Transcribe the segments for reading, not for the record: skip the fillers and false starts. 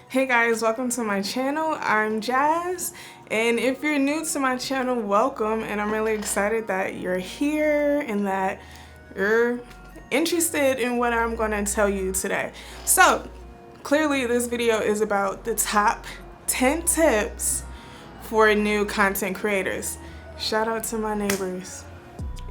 Hey guys, welcome to my channel. I'm Jazz, and if you're new to my channel, welcome, and I'm really excited that you're here and that you're interested in what I'm going to tell you today. So clearly this video is about the top 10 tips for new content creators. Shout out to my neighbors.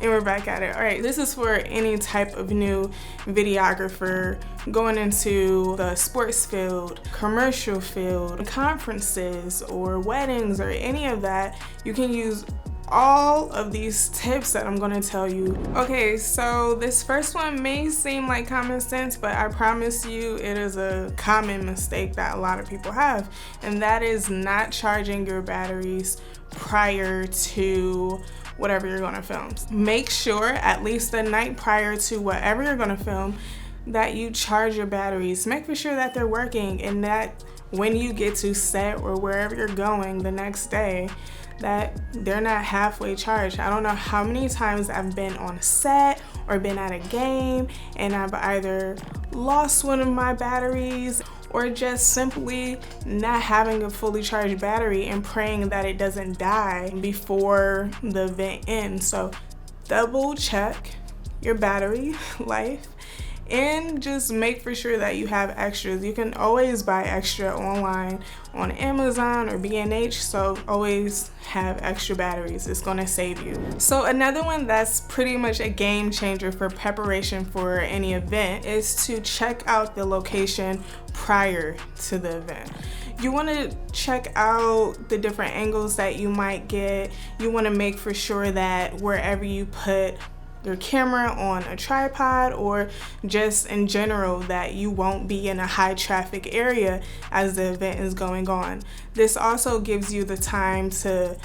And we're back at it. All right, this is for any type of new videographer going into the sports field, commercial field, conferences, or weddings, or any of that. You can use all of these tips that I'm gonna tell you. Okay, so this first one may seem like common sense, but I promise you it is a common mistake that a lot of people have, and that is not charging your batteries prior to whatever you're gonna film. Make sure at least the night prior to whatever you're gonna film that you charge your batteries. Make for sure that they're working, and that when you get to set or wherever you're going the next day, that they're not halfway charged. I don't know how many times I've been on set or been at a game and I've either lost one of my batteries or just simply not having a fully charged battery and praying that it doesn't die before the event ends. So double check your battery life and just make for sure that you have extras. You can always buy extra online on Amazon or B&H, so always have extra batteries. It's gonna save you. So another one that's pretty much a game changer for preparation for any event is to check out the location prior to the event. You want to check out the different angles that you might get. You want to make for sure that wherever you put your camera on a tripod, or just in general, that you won't be in a high traffic area as the event is going on. This also gives you the time to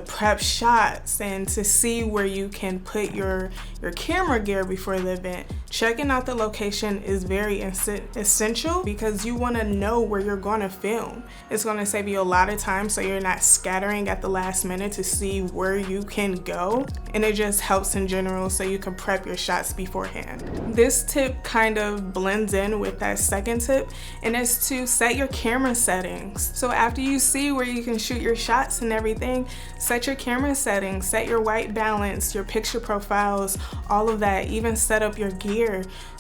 prep shots and to see where you can put your camera gear before the event. Checking out the location is very essential because you want to know where you're going to film. It's going to save you a lot of time so you're not scattering at the last minute to see where you can go, and it just helps in general so you can prep your shots beforehand. This tip kind of blends in with that second tip, and it's to set your camera settings. So after you see where you can shoot your shots and everything, set your camera settings, set your white balance, your picture profiles, all of that. Even set up your gear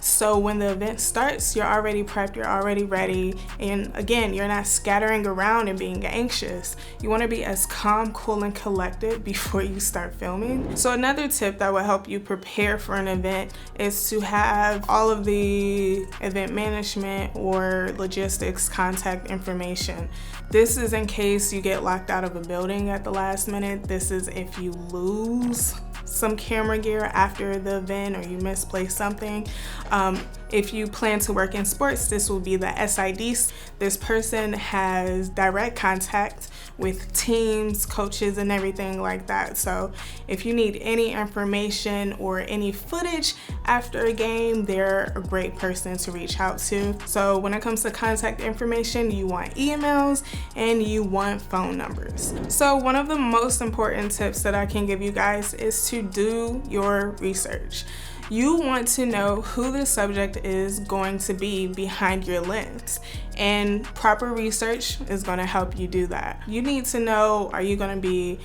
so when the event starts, you're already prepped, you're already ready, and again, you're not scattering around and being anxious. You want to be as calm, cool, and collected before you start filming. So another tip that will help you prepare for an event is to have all of the event management or logistics contact information. This is in case you get locked out of a building at the last minute. This is if you lose some camera gear after the event or you misplace something. If you plan to work in sports, this will be the SID. This person has direct contact with teams, coaches, and everything like that. So if you need any information or any footage after a game, they're a great person to reach out to. So when it comes to contact information, you want emails and you want phone numbers. So one of the most important tips that I can give you guys is to do your research. You want to know who the subject is going to be behind your lens, and proper research is going to help you do that. You need to know, are you going to be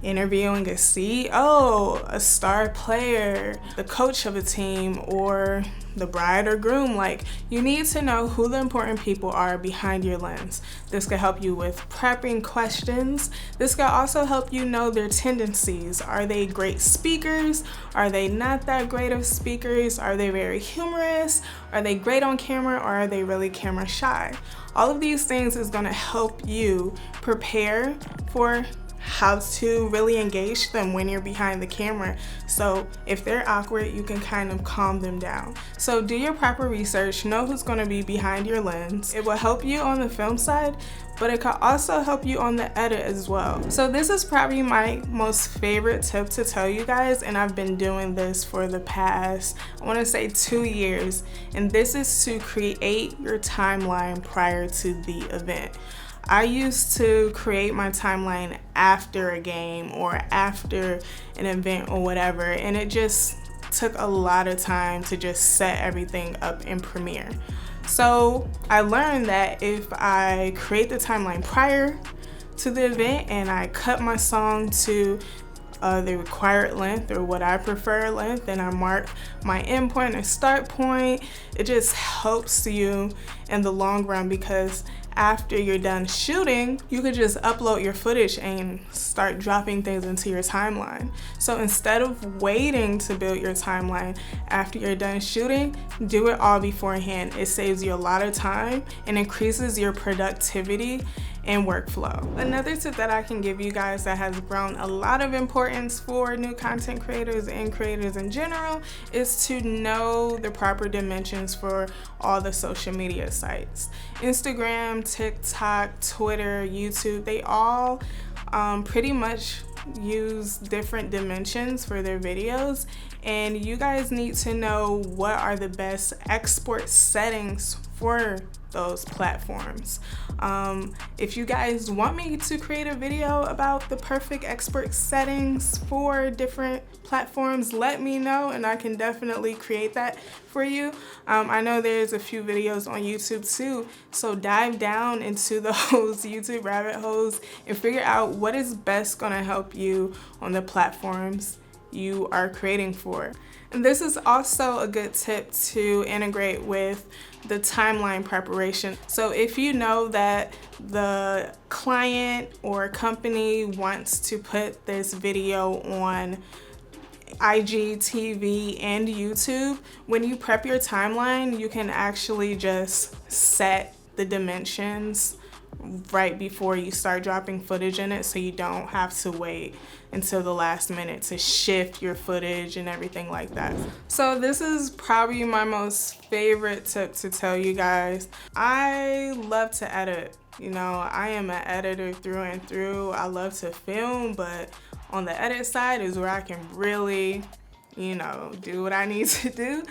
interviewing a CEO, a star player, the coach of a team, or the bride or groom? Like, you need to know who the important people are behind your lens. This can help you with prepping questions. This can also help you know their tendencies. Are they great speakers? Are they not that great of speakers? Are they very humorous? Are they great on camera, or are they really camera shy? All of these things is going to help you prepare for how to really engage them when you're behind the camera. So if they're awkward, you can kind of calm them down. So do your proper research, know who's going to be behind your lens. It will help you on the film side, but it can also help you on the edit as well. So this is probably my most favorite tip to tell you guys, and I've been doing this for the past, I want to say 2 years, and this is to create your timeline prior to the event. I used to create my timeline after a game or after an event or whatever, and it just took a lot of time to just set everything up in Premiere. So I learned that if I create the timeline prior to the event and I cut my song to the required length or what I prefer length, and I mark my end point and start point, it just helps you in the long run, because after you're done shooting, you could just upload your footage and start dropping things into your timeline. So instead of waiting to build your timeline after you're done shooting, do it all beforehand. It saves you a lot of time and increases your productivity and workflow. Another tip that I can give you guys that has grown a lot of importance for new content creators and creators in general is to know the proper dimensions for all the social media sites. Instagram, TikTok, Twitter, YouTube, they all pretty much use different dimensions for their videos, and you guys need to know what are the best export settings for those platforms. If you guys want me to create a video about the perfect export settings for different platforms, let me know and I can definitely create that for you. I know there's a few videos on YouTube too, so dive down into those YouTube rabbit holes and figure out what is best gonna help you on the platforms you are creating for. And this is also a good tip to integrate with the timeline preparation. So if you know that the client or company wants to put this video on IGTV and YouTube, when you prep your timeline, you can actually just set the dimensions right before you start dropping footage in it, so you don't have to wait until the last minute to shift your footage and everything like that. So this is probably my most favorite tip to tell you guys. I love to edit. You know, I am an editor through and through. I love to film, but on the edit side is where I can really, you know, do what I need to do.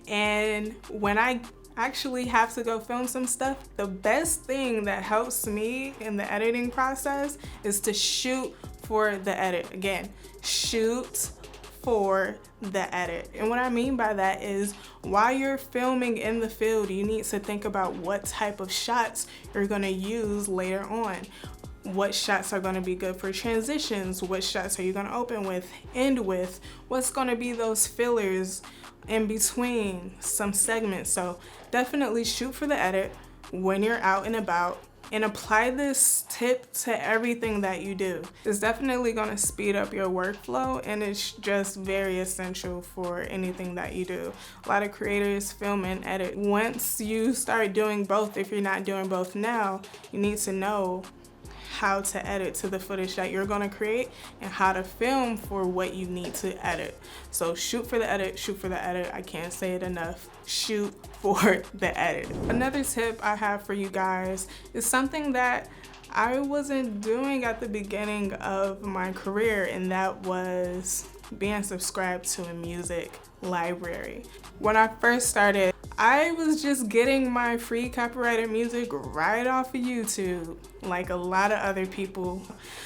And when I actually have to go film some stuff, the best thing that helps me in the editing process is to shoot for the edit. Again, shoot for the edit. And what I mean by that is, while you're filming in the field, you need to think about what type of shots you're gonna use later on. What shots are gonna be good for transitions? What shots are you gonna open with, end with? What's gonna be those fillers in between some segments? So definitely shoot for the edit when you're out and about, and apply this tip to everything that you do. It's definitely gonna speed up your workflow, and it's just very essential for anything that you do. A lot of creators film and edit. Once you start doing both, if you're not doing both now, you need to know how to edit to the footage that you're gonna create and how to film for what you need to edit. So shoot for the edit, shoot for the edit. I can't say it enough. Shoot for the edit. Another tip I have for you guys is something that I wasn't doing at the beginning of my career, and that was being subscribed to a music library. When I first started, I was just getting my free copyrighted music right off of YouTube, like a lot of other people.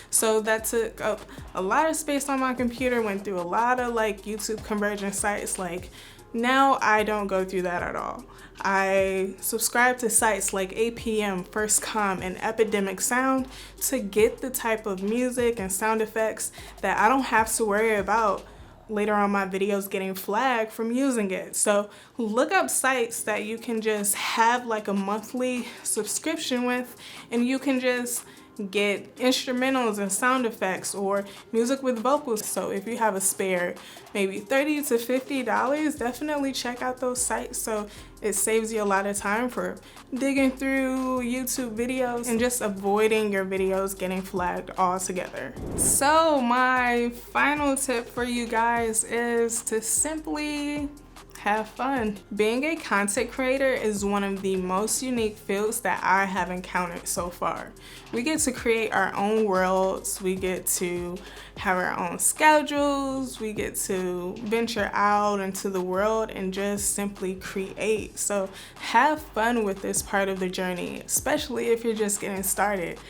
So that took up a lot of space on my computer, went through a lot of like YouTube conversion sites. Like now I don't go through that at all. I subscribe to sites like APM, FirstCom, and Epidemic Sound to get the type of music and sound effects that I don't have to worry about later on my videos getting flagged from using it. So look up sites that you can just have like a monthly subscription with, and you can just get instrumentals and sound effects or music with vocals. So if you have a spare maybe $30 to $50, definitely check out those sites, so it saves you a lot of time for digging through YouTube videos and just avoiding your videos getting flagged altogether. So my final tip for you guys is to simply have fun. Being a content creator is one of the most unique fields that I have encountered so far. We get to create our own worlds, we get to have our own schedules, we get to venture out into the world and just simply create. So have fun with this part of the journey, especially if you're just getting started.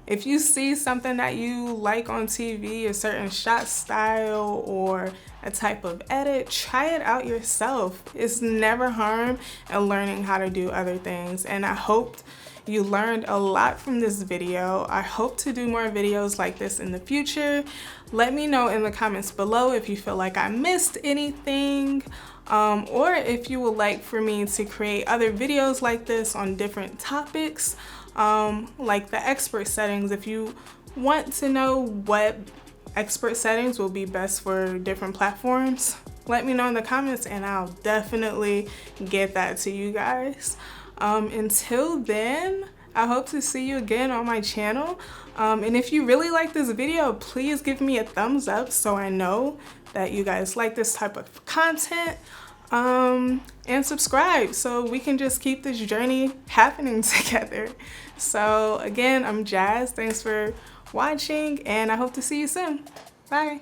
If you see something that you like on TV, a certain shot style or a type of edit, try it out yourself. It's never harm in learning how to do other things. And I hope you learned a lot from this video. I hope to do more videos like this in the future. Let me know in the comments below if you feel like I missed anything, or if you would like for me to create other videos like this on different topics, like the expert settings. If you want to know what expert settings will be best for different platforms, let me know in the comments and I'll definitely get that to you guys. Until then, I hope to see you again on my channel. And if you really like this video, please give me a thumbs up so I know that you guys like this type of content. And subscribe so we can just keep this journey happening together. So again, I'm Jazz. Thanks for watching and I hope to see you soon. Bye.